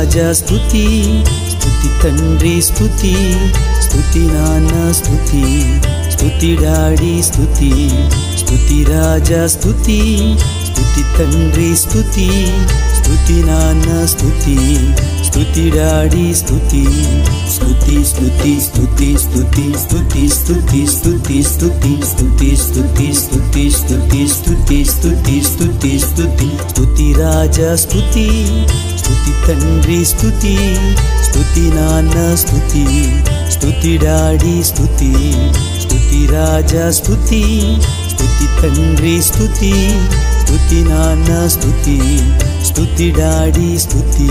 రాజా స్తుతి, స్తుతి తండ్రి స్తుతి, స్తుతి నాన్న స్తుతి, స్తుతి డాడీ స్తుతి, స్తుతి రాజా స్తుతి, స్తుతి తండ్రి స్తుతి, స్తుతి నాన్న స్తుతి, స్తుతి డాడీ స్తుతి, స్తుతి స్తుతి స్తుతి స్తుతి స్తుతి స్తుతి స్తుతి స్తుతి స్తుతి స్తుతి స్తుతి స్తుతి స్తుతి స్తుతి స్తుతి స్తుతి స్తుతి రాజా స్తుతి, స్తుతి తండ్రి స్తుతి, స్తుతి నాన్న స్తుతి, స్తుతి డాడీ స్తుతి, స్తుతి రాజా స్తుతి, స్తుతి తండ్రి స్తుతి, స్తుతి నాన్న స్తుతి, స్తుతి డాడీ స్తుతి.